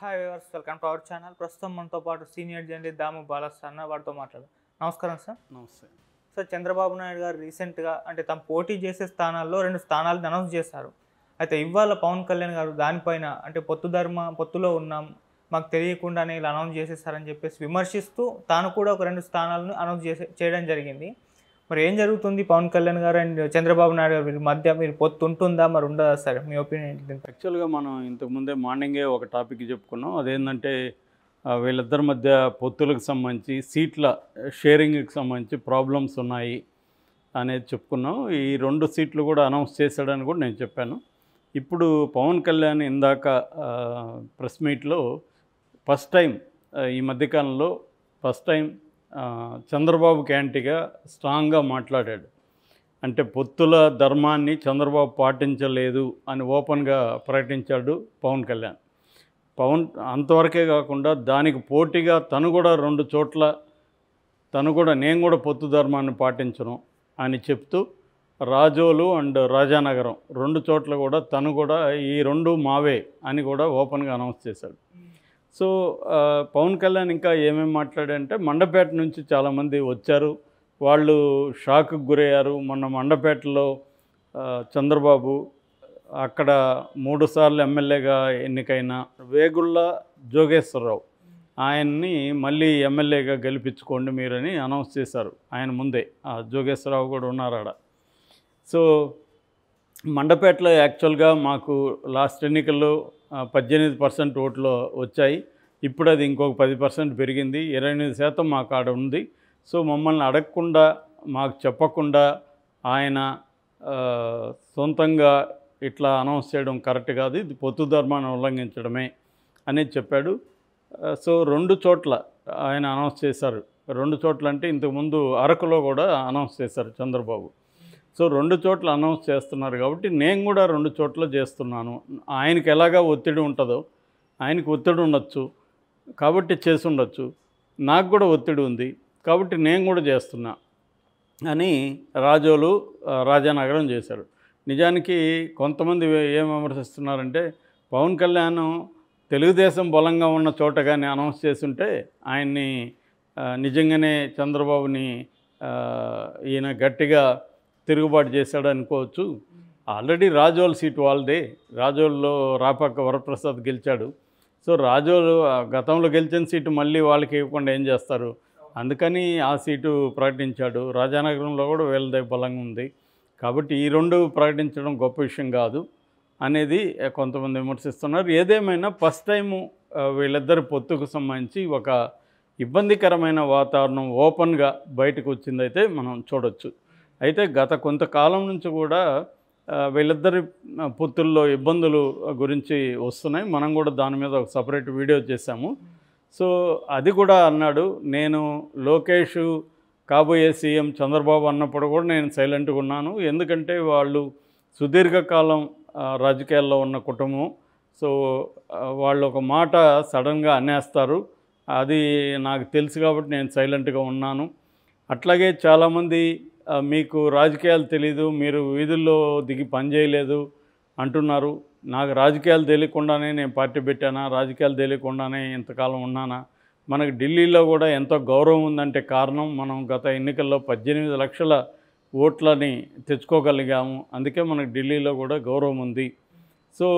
Hi viewers, welcome to our channel. ప్రస్తుతం మనతో పాటు సీనియర్ జర్నలిస్ట్ దాము బాలస్ అన్న వారితో మాట్లాడారు. నమస్కారం సార్. నమస్తే సార్, చంద్రబాబు నాయుడు గారు రీసెంట్గా తమ పోటీ చేసే స్థానాల్లో 2 స్థానాలను అనౌన్స్ చేశారు. అయితే ఇవాళ పవన్ కళ్యాణ్ గారు దానిపైన పొత్తులో ఉన్నాం, మాకు తెలియకుండానే ఇలా అనౌన్స్ చేసేస్తారని చెప్పేసి విమర్శిస్తూ తాను కూడా ఒక 2 స్థానాలను అనౌన్స్ చేయడం జరిగింది. మరి ఏం జరుగుతుంది పవన్ కళ్యాణ్ గారు అండ్ చంద్రబాబు నాయుడు గారి మధ్య మీరు పొత్తు ఉంటుందా మరి ఉండదా సార్? మీ ఒపీనియన్ ఏంటి? యాక్చువల్గా మనం ఇంతకుముందే మార్నింగే ఒక టాపిక్ చెప్పుకున్నాం. అదేంటంటే వీళ్ళిద్దరి మధ్య పొత్తులకు సంబంధించి సీట్ల షేరింగ్కి సంబంధించి ప్రాబ్లమ్స్ ఉన్నాయి అనేది చెప్పుకున్నాం. ఈ 2 సీట్లు కూడా అనౌన్స్ చేశాడని కూడా నేను చెప్పాను. ఇప్పుడు పవన్ కళ్యాణ్ ఇందాక ప్రెస్ మీట్లో ఫస్ట్ టైం ఈ మధ్యకాలంలో ఫస్ట్ టైం చంద్రబాబుకి యాంటీగా స్ట్రాంగ్గా మాట్లాడాడు. అంటే పొత్తుల ధర్మాన్ని చంద్రబాబు పాటించలేదు అని ఓపెన్గా ప్రకటించాడు పవన్ కళ్యాణ్. అంతవరకే కాకుండా దానికి పోటీగా తను కూడా 2 చోట్ల నేను కూడా పొత్తు ధర్మాన్ని పాటించను అని చెప్తూ రాజోలు అండ్ రాజానగరం 2 చోట్ల కూడా తను కూడా ఈ 2 మావే అని కూడా ఓపెన్గా అనౌన్స్ చేశాడు. సో పవన్ కళ్యాణ్ ఇంకా ఏమేమి మాట్లాడంటే మండపేట నుంచి చాలామంది వచ్చారు, వాళ్ళు షాక్కి గురయ్యారు. మొన్న మండపేటలో చంద్రబాబు అక్కడ 3 సార్లు ఎమ్మెల్యేగా ఎన్నికైన వేగుళ్ళ జోగేశ్వరరావు ఆయన్ని మళ్ళీ ఎమ్మెల్యేగా గెలిపించుకోండి మీరని అనౌన్స్ చేశారు. ఆయన ముందే జోగేశ్వరరావు కూడా ఉన్నారు ఆడ. సో మండపేటలో యాక్చువల్గా మాకు లాస్ట్ ఎన్నికల్లో 18% ఓట్లు వచ్చాయి. ఇప్పుడు అది ఇంకొక 10% పెరిగింది, 28% మాకు ఆడ ఉంది. సో మమ్మల్ని అడగకుండా మాకు చెప్పకుండా ఆయన సొంతంగా ఇట్లా అనౌన్స్ చేయడం కరెక్ట్ కాదు, ఇది పొత్తు ధర్మాన్ని ఉల్లంఘించడమే అనేది చెప్పాడు. సో 2 చోట్ల ఆయన అనౌన్స్ చేశారు. 2 చోట్ల అంటే ఇంతకుముందు అరకులో కూడా అనౌన్స్ చేశారు చంద్రబాబు. సో 2 చోట్ల అనౌన్స్ చేస్తున్నారు కాబట్టి నేను కూడా 2 చోట్ల చేస్తున్నాను. ఆయనకి ఎలాగా ఒత్తిడి ఉంటుందో ఆయనకు ఒత్తిడి ఉండొచ్చు కాబట్టి చేసి ఉండొచ్చు, నాకు కూడా ఒత్తిడి ఉంది కాబట్టి నేను కూడా చేస్తున్నా అని రాజోలు రాజానగరం చేశారు. నిజానికి కొంతమంది ఏం విమర్శిస్తున్నారంటే పవన్ కళ్యాణ్ తెలుగుదేశం బలంగా ఉన్న చోట కానీ అనౌన్స్ చేస్తుంటే ఆయన్ని నిజంగానే చంద్రబాబుని ఈయన గట్టిగా తిరుగుబాటు చేశాడు అనుకోవచ్చు. ఆల్రెడీ రాజోల్ సీటు వాళ్ళదే, రాజోల్లో రాపాక వరప్రసాద్ గెలిచాడు. సో రాజోలు గతంలో గెలిచిన సీటు మళ్ళీ వాళ్ళకి ఇవ్వకుండా ఏం చేస్తారు, అందుకని ఆ సీటు ప్రకటించాడు. రాజానగరంలో కూడా వీళ్ళదే బలంగా ఉంది కాబట్టి ఈ 2 ప్రకటించడం గొప్ప విషయం కాదు అనేది కొంతమంది విమర్శిస్తున్నారు. ఏదేమైనా ఫస్ట్ టైము వీళ్ళిద్దరి పొత్తుకు సంబంధించి ఒక ఇబ్బందికరమైన వాతావరణం ఓపెన్గా బయటకు వచ్చిందైతే మనం చూడొచ్చు. అయితే గత కొంతకాలం నుంచి కూడా వీళ్ళిద్దరి పొత్తుల్లో ఇబ్బందులు గురించి వస్తున్నాయి. మనం కూడా దాని మీద ఒక సపరేట్ వీడియో చేశాము. సో అది కూడా అన్నాడు, నేను లోకేష్ కాబోయే సీఎం చంద్రబాబు అన్నప్పుడు కూడా నేను సైలెంట్గా ఉన్నాను, ఎందుకంటే వాళ్ళు సుదీర్ఘకాలం రాజకీయాల్లో ఉన్న కుటుంబం. సో వాళ్ళు ఒక మాట సడన్గా అనేస్తారు, అది నాకు తెలుసు కాబట్టి నేను సైలెంట్గా ఉన్నాను. అట్లాగే చాలామంది మీకు రాజకీయాలు తెలీదు, మీరు వీధుల్లో దిగి పనిచేయలేదు అంటున్నారు. నాకు రాజకీయాలు తెలియకుండానే నేను పార్టీ పెట్టానా, రాజకీయాలు తెలియకుండానే ఇంతకాలం ఉన్నానా? మనకు ఢిల్లీలో కూడా ఎంతో గౌరవం ఉందంటే కారణం మనం గత ఎన్నికల్లో 18 లక్షల ఓట్లని తెచ్చుకోగలిగాము, అందుకే మనకు ఢిల్లీలో కూడా గౌరవం ఉంది. సో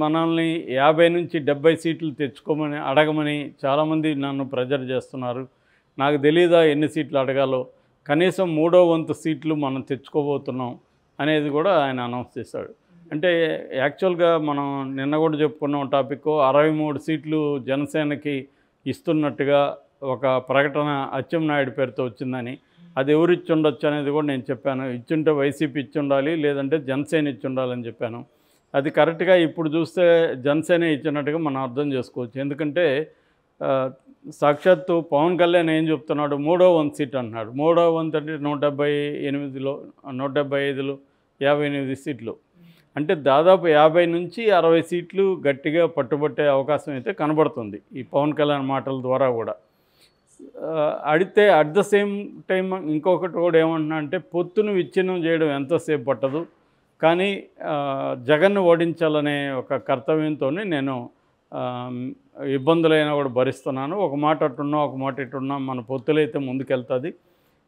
మనల్ని 50 నుంచి 70 సీట్లు తెచ్చుకోమని అడగమని చాలామంది నన్ను ప్రెజర్ చేస్తున్నారు. నాకు తెలీదా ఎన్ని సీట్లు అడగాలో, కనీసం 3వ వంతు సీట్లు మనం తెచ్చుకోబోతున్నాం అనేది కూడా ఆయన అనౌన్స్ చేశాడు. అంటే యాక్చువల్గా మనం నిన్న కూడా చెప్పుకున్న టాపిక్ 63 సీట్లు జనసేనకి ఇస్తున్నట్టుగా ఒక ప్రకటన అచ్చెన్నాయుడు పేరుతో వచ్చిందని, అది ఎవరు ఇచ్చి ఉండొచ్చు అనేది కూడా నేను చెప్పాను. ఇచ్చుంటే వైసీపీ ఇచ్చి ఉండాలి, లేదంటే జనసేన ఇచ్చి ఉండాలని చెప్పాను. అది కరెక్ట్గా ఇప్పుడు చూస్తే జనసేన ఇచ్చినట్టుగా మనం అర్థం చేసుకోవచ్చు. ఎందుకంటే సాక్షాత్తు పవన్ కళ్యాణ్ ఏం చెప్తున్నాడు, 3వ వంతు సీట్ అంటున్నాడు. 3వ వంతు అంటే 175లో 58 సీట్లు అంటే దాదాపు 50 నుంచి 60 సీట్లు గట్టిగా పట్టుబట్టే అవకాశం అయితే కనబడుతుంది ఈ పవన్ కళ్యాణ్ మాటల ద్వారా కూడా. అడిగితే అట్ ద సేమ్ టైం ఇంకొకటి కూడా ఏమంటున్నా అంటే పొత్తును విచ్ఛిన్నం చేయడం ఎంతసేపు పట్టదు, కానీ జగన్ను ఓడించాలనే ఒక కర్తవ్యంతోనే నేను ఇబ్బందులైనా కూడా భరిస్తున్నాను. ఒక మాట అట్టున్నా ఒక మాట ఇట్టున్నా మన పొత్తులైతే ముందుకెళ్తుంది,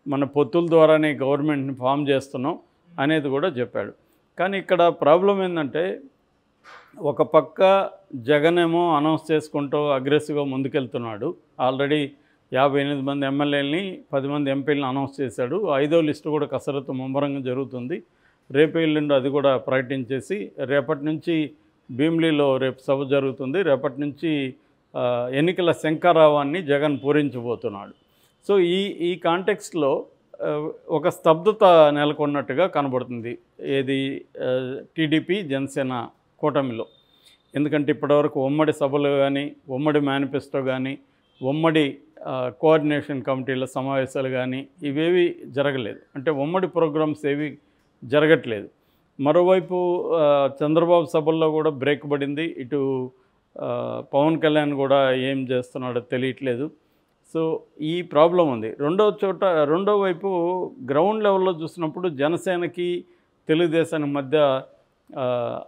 మన పొత్తుల ద్వారానే గవర్నమెంట్ని ఫామ్ చేస్తున్నాం అనేది కూడా చెప్పాడు. కానీ ఇక్కడ ప్రాబ్లం ఏంటంటే ఒక పక్క జగన్ ఏమో అనౌన్స్ చేసుకుంటూ అగ్రెసివ్గా ముందుకెళ్తున్నాడు. ఆల్రెడీ 58 మంది ఎమ్మెల్యేలని 10 మంది ఎంపీలను అనౌన్స్ చేశాడు. 5వ లిస్టు కూడా కసరత్తు ముమ్మరంగా జరుగుతుంది. రేపు ఎల్లుండి అది కూడా ప్రకటించేసి రేపటి నుంచి భీమిలీలో రేపు సభ జరుగుతుంది. రేపటి నుంచి ఎన్నికల శంఖారావాన్ని జగన్ పూరించబోతున్నాడు. సో ఈ కాంటెక్స్ట్లో ఒక స్తబ్దత నెలకొన్నట్టుగా కనబడుతుంది ఏది టీడీపీ జనసేన కూటమిలో. ఎందుకంటే ఇప్పటివరకు ఉమ్మడి సభలు కానీ, ఉమ్మడి మేనిఫెస్టో కానీ, ఉమ్మడి కోఆర్డినేషన్ కమిటీల సమావేశాలు కానీ ఇవేవి జరగలేదు. అంటే ఉమ్మడి ప్రోగ్రామ్స్ ఏవి జరగట్లేదు. మరోవైపు చంద్రబాబు సభల్లో కూడా బ్రేక్ పడింది. ఇటు పవన్ కళ్యాణ్ కూడా ఏం చేస్తున్నాడో తెలియట్లేదు. సో ఈ ప్రాబ్లం ఉంది. రెండో వైపు గ్రౌండ్ లెవెల్లో చూసినప్పుడు జనసేనకి తెలుగుదేశానికి మధ్య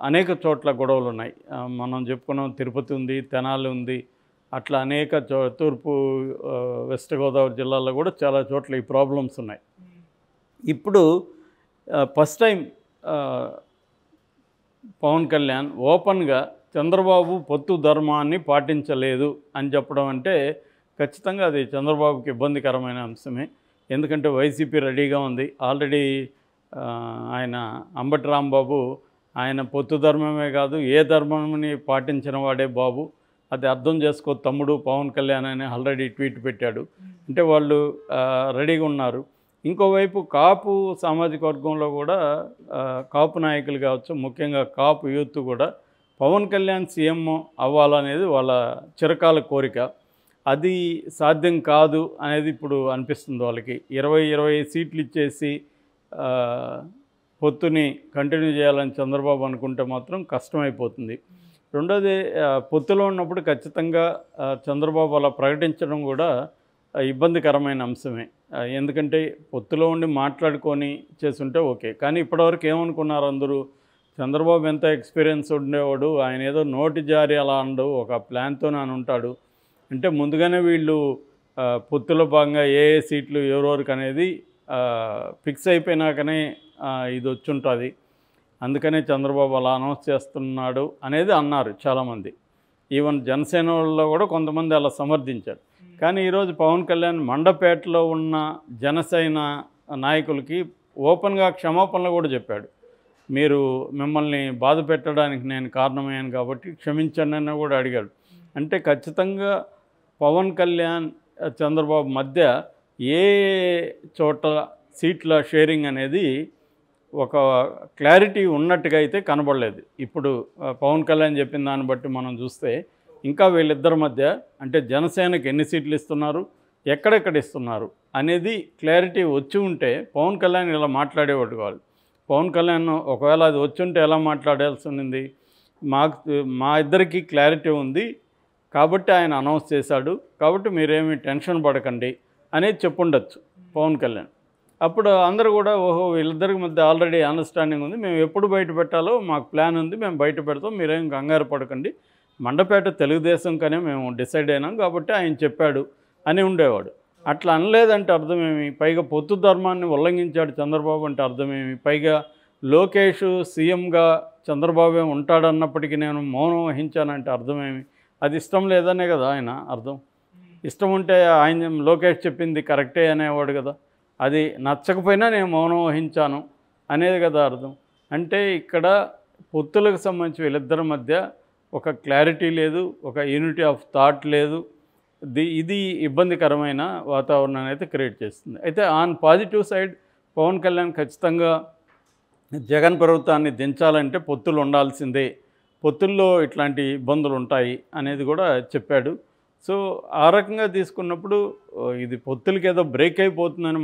అనేక చోట్ల గొడవలు ఉన్నాయి. మనం చెప్పుకున్నాం తిరుపతి ఉంది, తెనాలి ఉంది, అట్లా అనేక తూర్పు వెస్ట్ గోదావరి జిల్లాల్లో కూడా చాలా చోట్ల ఈ ప్రాబ్లమ్స్ ఉన్నాయి. ఇప్పుడు ఫస్ట్ టైం పవన్ కళ్యాణ్ ఓపెన్గా చంద్రబాబు పొత్తు ధర్మాన్ని పాటించలేదు అని చెప్పడం అంటే ఖచ్చితంగా అది చంద్రబాబుకి ఇబ్బందికరమైన అంశమే. ఎందుకంటే వైసీపీ రెడీగా ఉంది. ఆల్రెడీ ఆయన అంబటి రాంబాబు ఆయన పొత్తు ధర్మమే కాదు ఏ ధర్మాన్ని పాటించిన వాడే బాబు, అది అర్థం చేసుకో తమ్ముడు పవన్ కళ్యాణ్ అని ఆల్రెడీ ట్వీట్ పెట్టాడు. అంటే వాళ్ళు రెడీగా ఉన్నారు. ఇంకోవైపు కాపు సామాజిక వర్గంలో కూడా కాపు నాయకులు కావచ్చు, ముఖ్యంగా కాపు యూత్ కూడా పవన్ కళ్యాణ్ సీఎం అవ్వాలనేది వాళ్ళ చిరకాల కోరిక. అది సాధ్యం కాదు అనేది ఇప్పుడు అనిపిస్తుంది వాళ్ళకి. 20 సీట్లు ఇచ్చేసి పొత్తుని కంటిన్యూ చేయాలని చంద్రబాబు అనుకుంటే మాత్రం కష్టమైపోతుంది. రెండోది పొత్తులో ఉన్నప్పుడు ఖచ్చితంగా చంద్రబాబు అలా ప్రకటించడం కూడా ఇబ్బందికరమైన అంశమే. ఎందుకంటే పొత్తులో ఉండి మాట్లాడుకొని చేసుంటే ఓకే. కానీ ఇప్పటివరకు ఏమనుకున్నారు అందరూ, చంద్రబాబు ఎంత ఎక్స్పీరియన్స్ ఉండేవాడు, ఆయన ఏదో నోటి జారీ అలా అండు ఒక ప్లాన్తో అని ఉంటాడు. అంటే ముందుగానే వీళ్ళు పొత్తులో భాగంగా ఏ సీట్లు ఎవరెవరికి అనేది ఫిక్స్ అయిపోయినాకనే ఇది వచ్చుంటుంది. అందుకనే చంద్రబాబు అలా అనౌన్స్ చేస్తున్నాడు అనేది అన్నారు చాలామంది. ఈవెన్ జనసేన వాళ్ళలో కూడా కొంతమంది అలా సమర్థించారు. కానీ ఈరోజు పవన్ కళ్యాణ్ మండపేటలో ఉన్న జనసేన నాయకులకి ఓపెన్గా క్షమాపణలు కూడా చెప్పాడు. మీరు మిమ్మల్ని బాధ పెట్టడానికి నేను కారణమయ్యాను కాబట్టి క్షమించండి అని కూడా అడిగాడు. అంటే ఖచ్చితంగా పవన్ కళ్యాణ్ చంద్రబాబు మధ్య ఏ చోట సీట్ల షేరింగ్ అనేది ఒక క్లారిటీ ఉన్నట్టుగా అయితే కనబడలేదు. ఇప్పుడు పవన్ కళ్యాణ్ చెప్పిన దాన్ని బట్టి మనం చూస్తే ఇంకా వీళ్ళిద్దరి మధ్య అంటే జనసేనకి ఎన్ని సీట్లు ఇస్తున్నారు, ఎక్కడెక్కడ ఇస్తున్నారు అనేది క్లారిటీ వచ్చి ఉంటే పవన్ కళ్యాణ్ ఇలా మాట్లాడేవాడు కాదు. పవన్ కళ్యాణ్ ఒకవేళ అది వచ్చి ఉంటే ఎలా మాట్లాడాల్సి ఉంది, మా ఇద్దరికి క్లారిటీ ఉంది కాబట్టి ఆయన అనౌన్స్ చేశాడు, కాబట్టి మీరేమి టెన్షన్ పడకండి అనేది చెప్పుండొచ్చు పవన్ కళ్యాణ్. అప్పుడు అందరూ కూడా ఓహో వీళ్ళిద్దరికి మధ్య ఆల్రెడీ అండర్స్టాండింగ్ ఉంది, మేము ఎప్పుడు బయట పెట్టాలో మాకు ప్లాన్ ఉంది, మేము బయట పెడతాం, మీరేం కంగారు పడకండి, మండపేట తెలుగుదేశం కానీ మేము డిసైడ్ అయినాం కాబట్టి ఆయన చెప్పాడు అని ఉండేవాడు. అట్లా అనలేదంటే అర్థమేమి? పైగా పొత్తు ధర్మాన్ని ఉల్లంఘించాడు చంద్రబాబు అంటే అర్థమేమి? పైగా లోకేష్ సీఎంగా చంద్రబాబే ఉంటాడన్నప్పటికీ నేను మౌనం వహించానంటే అర్థమేమి? అది ఇష్టం లేదనే కదా ఆయన అర్థం. ఇష్టం ఉంటే ఆయన లోకేష్ చెప్పింది కరెక్టే అనేవాడు కదా. అది నచ్చకపోయినా నేను మౌనం వహించాను అనేది కదా అర్థం. అంటే ఇక్కడ పొత్తులకు సంబంధించి వీళ్ళిద్దరి మధ్య ఒక క్లారిటీ లేదు, ఒక యూనిటీ ఆఫ్ థాట్ లేదు. ఇది ఇబ్బందికరమైన వాతావరణాన్ని అయితే క్రియేట్ చేస్తుంది. అయితే on positive side Pawan Kalyan ఖచ్చితంగా జగన్ ప్రభుత్వాన్ని దించాలంటే పొత్తులు ఉండాల్సిందే, పొత్తుల్లో ఇట్లాంటి ఇబ్బందులు ఉంటాయి అనేది కూడా చెప్పాడు. సో ఆ రకంగా తీసుకున్నప్పుడు ఇది పొత్తులకి ఏదో బ్రేక్ అయిపోతుందని